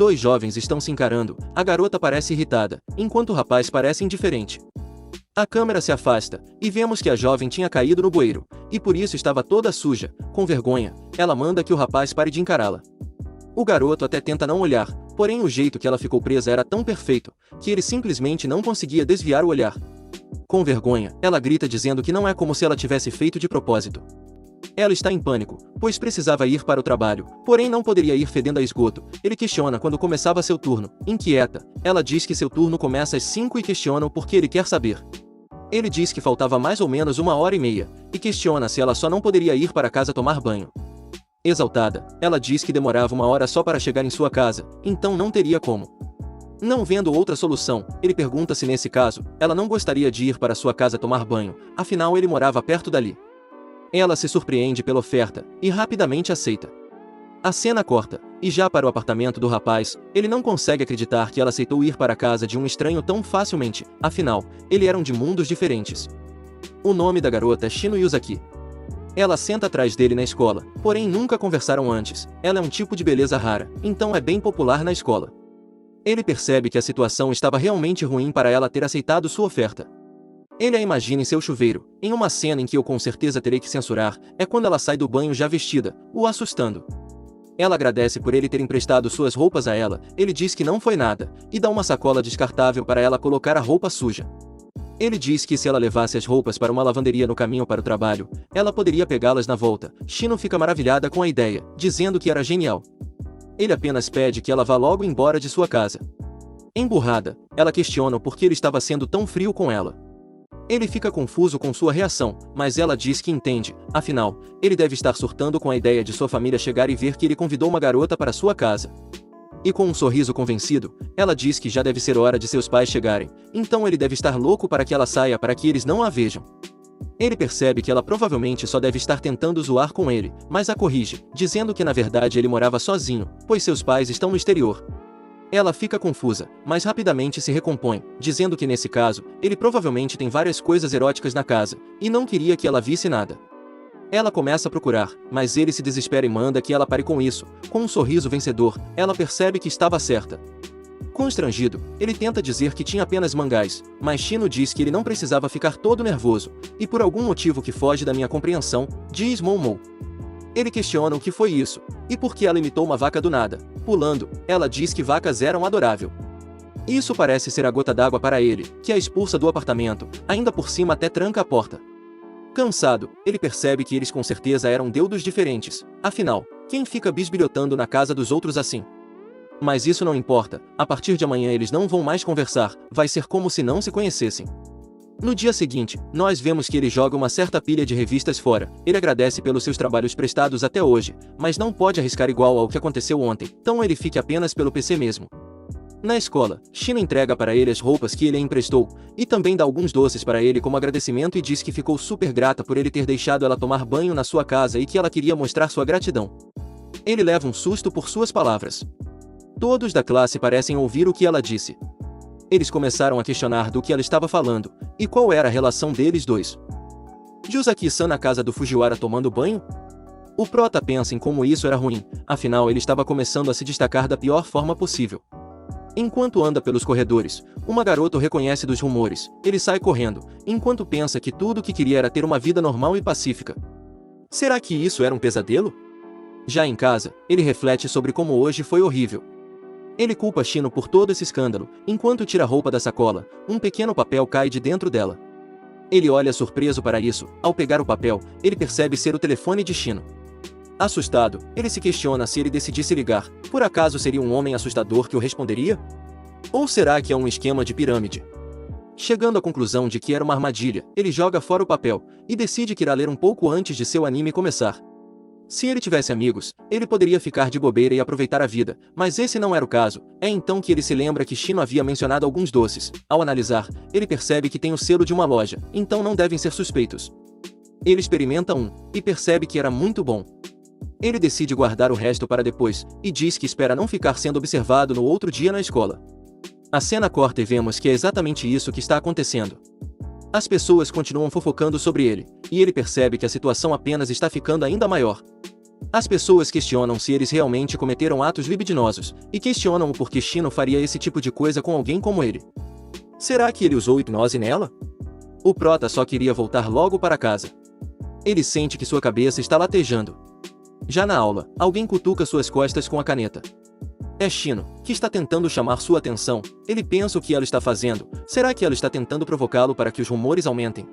Dois jovens estão se encarando, a garota parece irritada, enquanto o rapaz parece indiferente. A câmera se afasta, e vemos que a jovem tinha caído no bueiro, e por isso estava toda suja. Com vergonha, ela manda que o rapaz pare de encará-la. O garoto até tenta não olhar, porém o jeito que ela ficou presa era tão perfeito, que ele simplesmente não conseguia desviar o olhar. Com vergonha, ela grita dizendo que não é como se ela tivesse feito de propósito. Ela está em pânico, pois precisava ir para o trabalho, porém não poderia ir fedendo a esgoto. Ele questiona quando começava seu turno. Inquieta, ela diz que seu turno começa às 5 e questiona o porquê ele quer saber. Ele diz que faltava mais ou menos 1h30, e questiona se ela só não poderia ir para casa tomar banho. Exaltada, ela diz que demorava 1 hora só para chegar em sua casa, então não teria como. Não vendo outra solução, ele pergunta se nesse caso, ela não gostaria de ir para sua casa tomar banho, afinal ele morava perto dali. Ela se surpreende pela oferta, e rapidamente aceita. A cena corta, e já para o apartamento do rapaz, ele não consegue acreditar que ela aceitou ir para a casa de um estranho tão facilmente, afinal, eles eram de mundos diferentes. O nome da garota é Shino Yuzaki. Ela senta atrás dele na escola, porém nunca conversaram antes. Ela é um tipo de beleza rara, então é bem popular na escola. Ele percebe que a situação estava realmente ruim para ela ter aceitado sua oferta. Ele a imagina em seu chuveiro, em uma cena em que eu com certeza terei que censurar, é quando ela sai do banho já vestida, o assustando. Ela agradece por ele ter emprestado suas roupas a ela, ele diz que não foi nada, e dá uma sacola descartável para ela colocar a roupa suja. Ele diz que se ela levasse as roupas para uma lavanderia no caminho para o trabalho, ela poderia pegá-las na volta. Shino fica maravilhada com a ideia, dizendo que era genial. Ele apenas pede que ela vá logo embora de sua casa. Emburrada, ela questiona o porquê ele estava sendo tão frio com ela. Ele fica confuso com sua reação, mas ela diz que entende, afinal, ele deve estar surtando com a ideia de sua família chegar e ver que ele convidou uma garota para sua casa. E com um sorriso convencido, ela diz que já deve ser hora de seus pais chegarem, então ele deve estar louco para que ela saia para que eles não a vejam. Ele percebe que ela provavelmente só deve estar tentando zoar com ele, mas a corrige, dizendo que na verdade ele morava sozinho, pois seus pais estão no exterior. Ela fica confusa, mas rapidamente se recompõe, dizendo que nesse caso, ele provavelmente tem várias coisas eróticas na casa, e não queria que ela visse nada. Ela começa a procurar, mas ele se desespera e manda que ela pare com isso. Com um sorriso vencedor, ela percebe que estava certa. Constrangido, ele tenta dizer que tinha apenas mangás, mas Shino diz que ele não precisava ficar todo nervoso, e por algum motivo que foge da minha compreensão, diz Momo. Ele questiona o que foi isso, e por que ela imitou uma vaca do nada. Pulando, ela diz que vacas eram adorável. Isso parece ser a gota d'água para ele, que a expulsa do apartamento, ainda por cima até tranca a porta. Cansado, ele percebe que eles com certeza eram deudos diferentes, afinal, quem fica bisbilhotando na casa dos outros assim? Mas isso não importa, a partir de amanhã eles não vão mais conversar, vai ser como se não se conhecessem. No dia seguinte, nós vemos que ele joga uma certa pilha de revistas fora. Ele agradece pelos seus trabalhos prestados até hoje, mas não pode arriscar igual ao que aconteceu ontem, então ele fica apenas pelo PC mesmo. Na escola, Shino entrega para ele as roupas que ele emprestou, e também dá alguns doces para ele como agradecimento e diz que ficou super grata por ele ter deixado ela tomar banho na sua casa e que ela queria mostrar sua gratidão. Ele leva um susto por suas palavras. Todos da classe parecem ouvir o que ela disse. Eles começaram a questionar do que ela estava falando, e qual era a relação deles dois. Yuzaki-san na casa do Fujiwara tomando banho? O prota pensa em como isso era ruim, afinal ele estava começando a se destacar da pior forma possível. Enquanto anda pelos corredores, uma garota o reconhece dos rumores, ele sai correndo, enquanto pensa que tudo o que queria era ter uma vida normal e pacífica. Será que isso era um pesadelo? Já em casa, ele reflete sobre como hoje foi horrível. Ele culpa Shino por todo esse escândalo, enquanto tira a roupa da sacola, um pequeno papel cai de dentro dela. Ele olha surpreso para isso, ao pegar o papel, ele percebe ser o telefone de Shino. Assustado, ele se questiona se ele decidisse ligar, por acaso seria um homem assustador que o responderia? Ou será que é um esquema de pirâmide? Chegando à conclusão de que era uma armadilha, ele joga fora o papel, e decide que irá ler um pouco antes de seu anime começar. Se ele tivesse amigos, ele poderia ficar de bobeira e aproveitar a vida, mas esse não era o caso. É então que ele se lembra que Shino havia mencionado alguns doces. Ao analisar, ele percebe que tem o selo de uma loja, então não devem ser suspeitos. Ele experimenta um, e percebe que era muito bom. Ele decide guardar o resto para depois, e diz que espera não ficar sendo observado no outro dia na escola. A cena corta e vemos que é exatamente isso que está acontecendo. As pessoas continuam fofocando sobre ele, e ele percebe que a situação apenas está ficando ainda maior. As pessoas questionam se eles realmente cometeram atos libidinosos, e questionam o porquê Shino faria esse tipo de coisa com alguém como ele. Será que ele usou hipnose nela? O prota só queria voltar logo para casa. Ele sente que sua cabeça está latejando. Já na aula, alguém cutuca suas costas com a caneta. É Shino, que está tentando chamar sua atenção. Ele pensa o que ela está fazendo. Será que ela está tentando provocá-lo para que os rumores aumentem?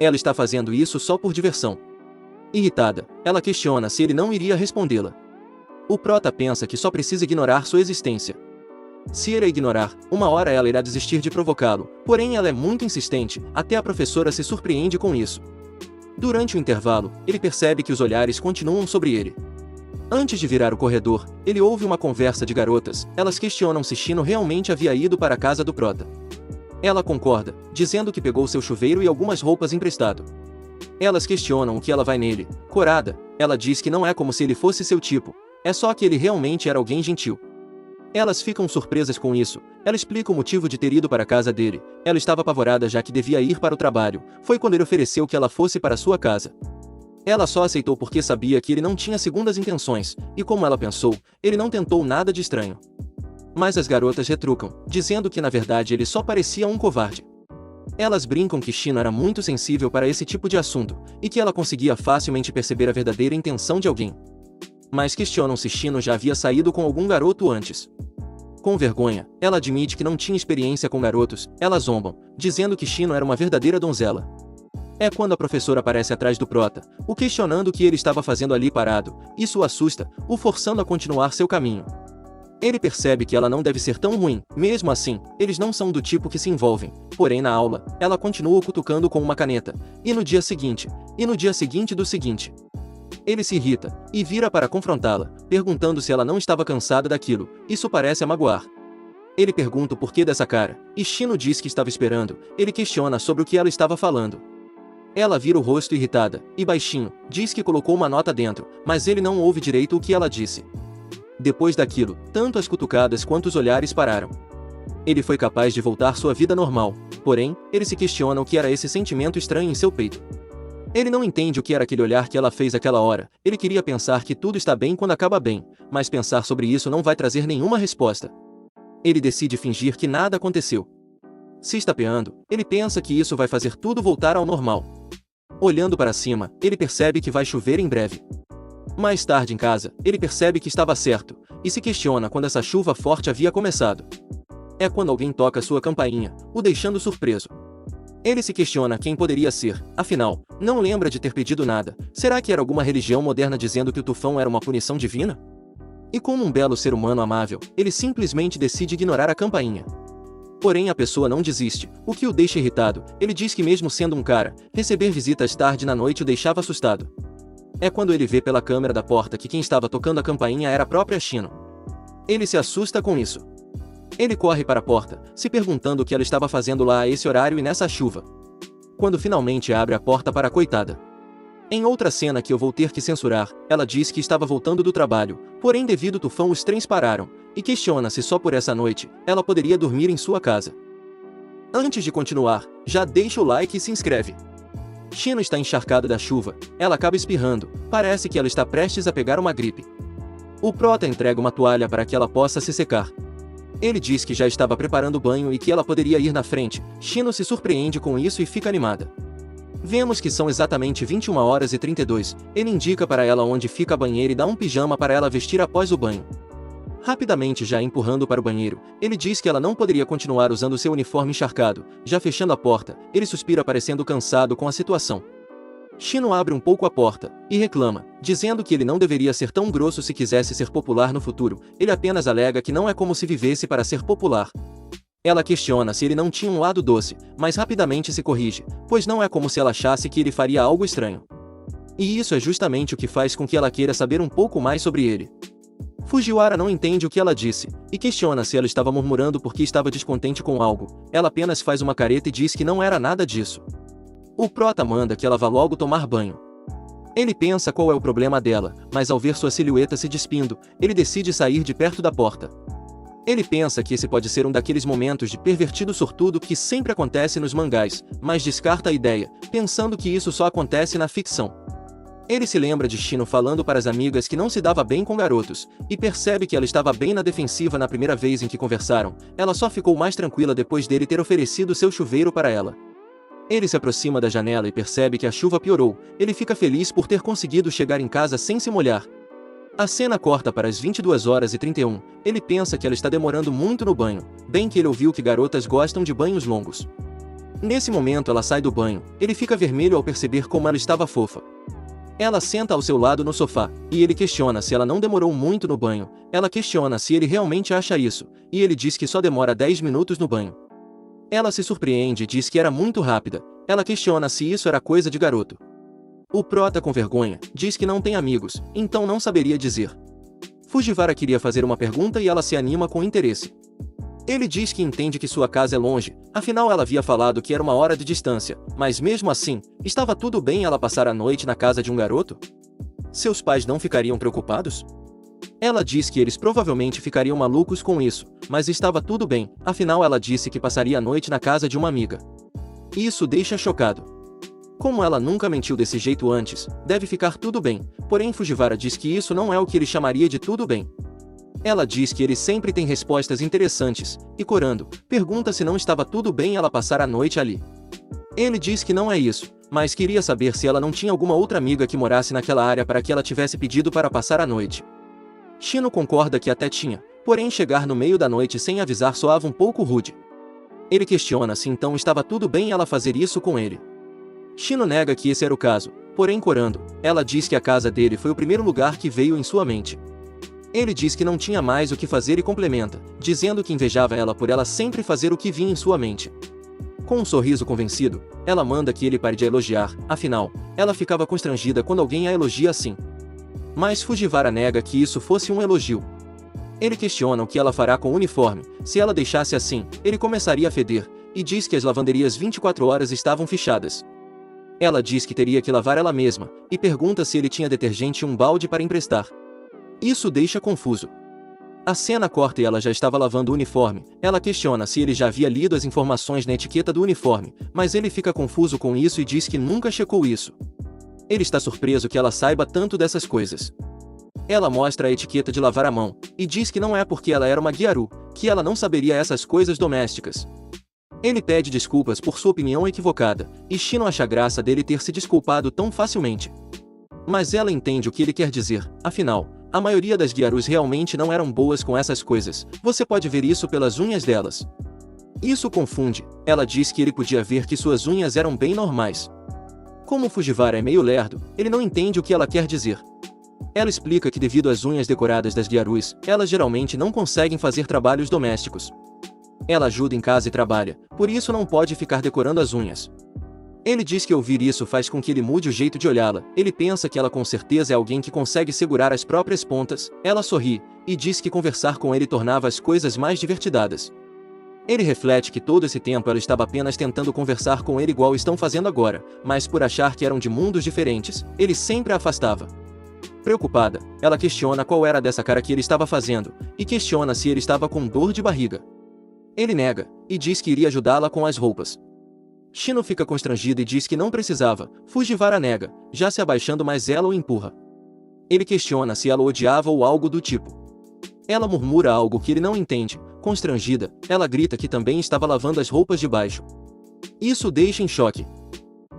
Ela está fazendo isso só por diversão. Irritada, ela questiona se ele não iria respondê-la. O prota pensa que só precisa ignorar sua existência. Se ele a ignorar, uma hora ela irá desistir de provocá-lo, porém ela é muito insistente, até a professora se surpreende com isso. Durante o intervalo, ele percebe que os olhares continuam sobre ele. Antes de virar o corredor, ele ouve uma conversa de garotas. Elas questionam se Shino realmente havia ido para a casa do prota. Ela concorda, dizendo que pegou seu chuveiro e algumas roupas emprestado. Elas questionam o que ela vai nele. Corada, ela diz que não é como se ele fosse seu tipo, é só que ele realmente era alguém gentil. Elas ficam surpresas com isso. Ela explica o motivo de ter ido para a casa dele. Ela estava apavorada já que devia ir para o trabalho. Foi quando ele ofereceu que ela fosse para sua casa. Ela só aceitou porque sabia que ele não tinha segundas intenções, e como ela pensou, ele não tentou nada de estranho. Mas as garotas retrucam, dizendo que na verdade ele só parecia um covarde. Elas brincam que Shino era muito sensível para esse tipo de assunto, e que ela conseguia facilmente perceber a verdadeira intenção de alguém. Mas questionam se Shino já havia saído com algum garoto antes. Com vergonha, ela admite que não tinha experiência com garotos. Elas zombam, dizendo que Shino era uma verdadeira donzela. É quando a professora aparece atrás do prota, o questionando o que ele estava fazendo ali parado. Isso o assusta, o forçando a continuar seu caminho. Ele percebe que ela não deve ser tão ruim. Mesmo assim, eles não são do tipo que se envolvem. Porém na aula, ela continua cutucando com uma caneta. E no dia seguinte do seguinte. Ele se irrita, e vira para confrontá-la, perguntando se ela não estava cansada daquilo. Isso parece a magoar. Ele pergunta o porquê dessa cara, e Shino diz que estava esperando. Ele questiona sobre o que ela estava falando. Ela vira o rosto irritada, e baixinho, diz que colocou uma nota dentro, mas ele não ouve direito o que ela disse. Depois daquilo, tanto as cutucadas quanto os olhares pararam. Ele foi capaz de voltar sua vida normal, porém, ele se questiona o que era esse sentimento estranho em seu peito. Ele não entende o que era aquele olhar que ela fez aquela hora. Ele queria pensar que tudo está bem quando acaba bem, mas pensar sobre isso não vai trazer nenhuma resposta. Ele decide fingir que nada aconteceu. Se estapeando, ele pensa que isso vai fazer tudo voltar ao normal. Olhando para cima, ele percebe que vai chover em breve. Mais tarde em casa, ele percebe que estava certo, e se questiona quando essa chuva forte havia começado. É quando alguém toca sua campainha, o deixando surpreso. Ele se questiona quem poderia ser, afinal, não lembra de ter pedido nada. Será que era alguma religião moderna dizendo que o tufão era uma punição divina? E como um belo ser humano amável, ele simplesmente decide ignorar a campainha. Porém a pessoa não desiste, o que o deixa irritado. Ele diz que mesmo sendo um cara, receber visitas tarde na noite o deixava assustado. É quando ele vê pela câmera da porta que quem estava tocando a campainha era a própria Shino. Ele se assusta com isso. Ele corre para a porta, se perguntando o que ela estava fazendo lá a esse horário e nessa chuva. Quando finalmente abre a porta para a coitada. Em outra cena que eu vou ter que censurar, ela diz que estava voltando do trabalho, porém devido ao tufão os trens pararam, e questiona se só por essa noite, ela poderia dormir em sua casa. Antes de continuar, já deixa o like e se inscreve. Shino está encharcada da chuva, ela acaba espirrando, parece que ela está prestes a pegar uma gripe. O prota entrega uma toalha para que ela possa se secar. Ele diz que já estava preparando o banho e que ela poderia ir na frente. Shino se surpreende com isso e fica animada. Vemos que são exatamente 21h32, ele indica para ela onde fica a banheira e dá um pijama para ela vestir após o banho. Rapidamente já empurrando para o banheiro, ele diz que ela não poderia continuar usando seu uniforme encharcado. Já fechando a porta, ele suspira parecendo cansado com a situação. Shino abre um pouco a porta, e reclama, dizendo que ele não deveria ser tão grosso se quisesse ser popular no futuro. Ele apenas alega que não é como se vivesse para ser popular. Ela questiona se ele não tinha um lado doce, mas rapidamente se corrige, pois não é como se ela achasse que ele faria algo estranho. E isso é justamente o que faz com que ela queira saber um pouco mais sobre ele. Fujiwara não entende o que ela disse, e questiona se ela estava murmurando porque estava descontente com algo. Ela apenas faz uma careta e diz que não era nada disso. O prota manda que ela vá logo tomar banho. Ele pensa qual é o problema dela, mas ao ver sua silhueta se despindo, ele decide sair de perto da porta. Ele pensa que esse pode ser um daqueles momentos de pervertido sortudo que sempre acontece nos mangás, mas descarta a ideia, pensando que isso só acontece na ficção. Ele se lembra de Shino falando para as amigas que não se dava bem com garotos, e percebe que ela estava bem na defensiva na primeira vez em que conversaram. Ela só ficou mais tranquila depois dele ter oferecido seu chuveiro para ela. Ele se aproxima da janela e percebe que a chuva piorou. Ele fica feliz por ter conseguido chegar em casa sem se molhar. A cena corta para as 22h31. Ele pensa que ela está demorando muito no banho, bem que ele ouviu que garotas gostam de banhos longos. Nesse momento ela sai do banho. Ele fica vermelho ao perceber como ela estava fofa. Ela senta ao seu lado no sofá, e ele questiona se ela não demorou muito no banho. Ela questiona se ele realmente acha isso, e ele diz que só demora 10 minutos no banho. Ela se surpreende e diz que era muito rápida. Ela questiona se isso era coisa de garoto. O prota, com vergonha, diz que não tem amigos, então não saberia dizer. Fujiwara queria fazer uma pergunta e ela se anima com interesse. Ele diz que entende que sua casa é longe, afinal ela havia falado que era 1 hora de distância, mas mesmo assim, estava tudo bem ela passar a noite na casa de um garoto? Seus pais não ficariam preocupados? Ela diz que eles provavelmente ficariam malucos com isso, mas estava tudo bem, afinal ela disse que passaria a noite na casa de uma amiga. Isso deixa chocado. Como ela nunca mentiu desse jeito antes, deve ficar tudo bem, porém Fujiwara diz que isso não é o que ele chamaria de tudo bem. Ela diz que ele sempre tem respostas interessantes, e Korando pergunta se não estava tudo bem ela passar a noite ali. Ele diz que não é isso, mas queria saber se ela não tinha alguma outra amiga que morasse naquela área para que ela tivesse pedido para passar a noite. Shino concorda que até tinha, porém chegar no meio da noite sem avisar soava um pouco rude. Ele questiona se então estava tudo bem ela fazer isso com ele. Shino nega que esse era o caso, porém Korando, ela diz que a casa dele foi o primeiro lugar que veio em sua mente. Ele diz que não tinha mais o que fazer e complementa, dizendo que invejava ela por ela sempre fazer o que vinha em sua mente. Com um sorriso convencido, ela manda que ele pare de a elogiar, afinal, ela ficava constrangida quando alguém a elogia assim. Mas Fujiwara nega que isso fosse um elogio. Ele questiona o que ela fará com o uniforme. Se ela deixasse assim, ele começaria a feder, e diz que as lavanderias 24 horas estavam fechadas. Ela diz que teria que lavar ela mesma, e pergunta se ele tinha detergente e um balde para emprestar. Isso deixa confuso. A cena corta e ela já estava lavando o uniforme. Ela questiona se ele já havia lido as informações na etiqueta do uniforme, mas ele fica confuso com isso e diz que nunca checou isso. Ele está surpreso que ela saiba tanto dessas coisas. Ela mostra a etiqueta de lavar a mão, e diz que não é porque ela era uma Gyaru, que ela não saberia essas coisas domésticas. Ele pede desculpas por sua opinião equivocada, e Shino acha graça dele ter se desculpado tão facilmente. Mas ela entende o que ele quer dizer, afinal, a maioria das Gyarus realmente não eram boas com essas coisas, você pode ver isso pelas unhas delas. Isso confunde, ela diz que ele podia ver que suas unhas eram bem normais. Como Fujiwara é meio lerdo, ele não entende o que ela quer dizer. Ela explica que devido às unhas decoradas das Gyarus, elas geralmente não conseguem fazer trabalhos domésticos. Ela ajuda em casa e trabalha, por isso não pode ficar decorando as unhas. Ele diz que ouvir isso faz com que ele mude o jeito de olhá-la. Ele pensa que ela com certeza é alguém que consegue segurar as próprias pontas. Ela sorri, e diz que conversar com ele tornava as coisas mais divertidas. Ele reflete que todo esse tempo ela estava apenas tentando conversar com ele igual estão fazendo agora, mas por achar que eram de mundos diferentes, ele sempre a afastava. Preocupada, ela questiona qual era dessa cara que ele estava fazendo, e questiona se ele estava com dor de barriga. Ele nega, e diz que iria ajudá-la com as roupas. Shino fica constrangido e diz que não precisava. Fujiwara nega, já se abaixando, mas ela o empurra. Ele questiona se ela o odiava ou algo do tipo. Ela murmura algo que ele não entende. Constrangida, ela grita que também estava lavando as roupas de baixo. Isso o deixa em choque.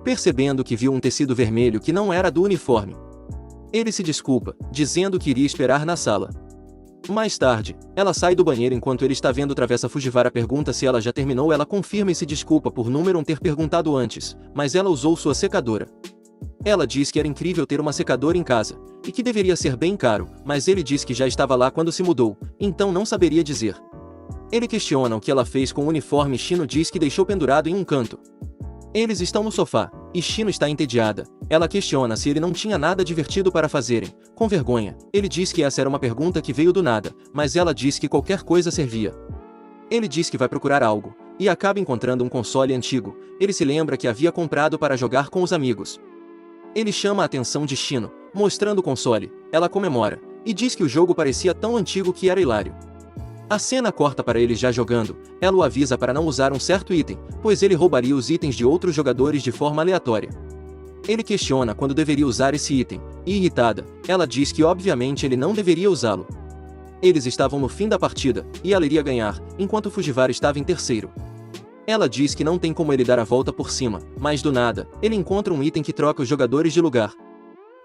Percebendo que viu um tecido vermelho que não era do uniforme. Ele se desculpa, dizendo que iria esperar na sala. Mais tarde, ela sai do banheiro enquanto ele está vendo Travessa. Fujiwara pergunta se ela já terminou. Ela confirma e se desculpa por número 1 ter perguntado antes, mas ela usou sua secadora. Ela diz que era incrível ter uma secadora em casa, e que deveria ser bem caro, mas ele diz que já estava lá quando se mudou, então não saberia dizer. Ele questiona o que ela fez com o uniforme e Shino diz que deixou pendurado em um canto. Eles estão no sofá, e Shino está entediada. Ela questiona se ele não tinha nada divertido para fazerem. Com vergonha, ele diz que essa era uma pergunta que veio do nada, mas ela diz que qualquer coisa servia. Ele diz que vai procurar algo, e acaba encontrando um console antigo. Ele se lembra que havia comprado para jogar com os amigos. Ele chama a atenção de Shino, mostrando o console. Ela comemora, e diz que o jogo parecia tão antigo que era hilário. A cena corta para eles já jogando. Ela o avisa para não usar um certo item, pois ele roubaria os itens de outros jogadores de forma aleatória. Ele questiona quando deveria usar esse item, e irritada, ela diz que obviamente ele não deveria usá-lo. Eles estavam no fim da partida, e ela iria ganhar, enquanto Fujiwara estava em terceiro. Ela diz que não tem como ele dar a volta por cima, mas do nada, ele encontra um item que troca os jogadores de lugar.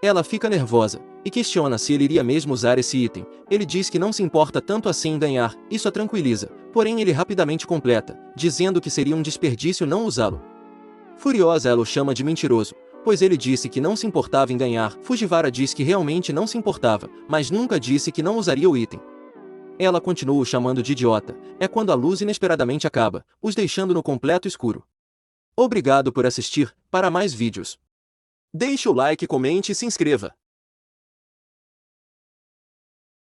Ela fica nervosa, e questiona se ele iria mesmo usar esse item. Ele diz que não se importa tanto assim em ganhar, isso a tranquiliza, porém ele rapidamente completa, dizendo que seria um desperdício não usá-lo. Furiosa, ela o chama de mentiroso, pois ele disse que não se importava em ganhar. Fujiwara diz que realmente não se importava, mas nunca disse que não usaria o item. Ela continua o chamando de idiota. É quando a luz inesperadamente acaba, os deixando no completo escuro. Obrigado por assistir. Para mais vídeos, deixe o like, comente e se inscreva.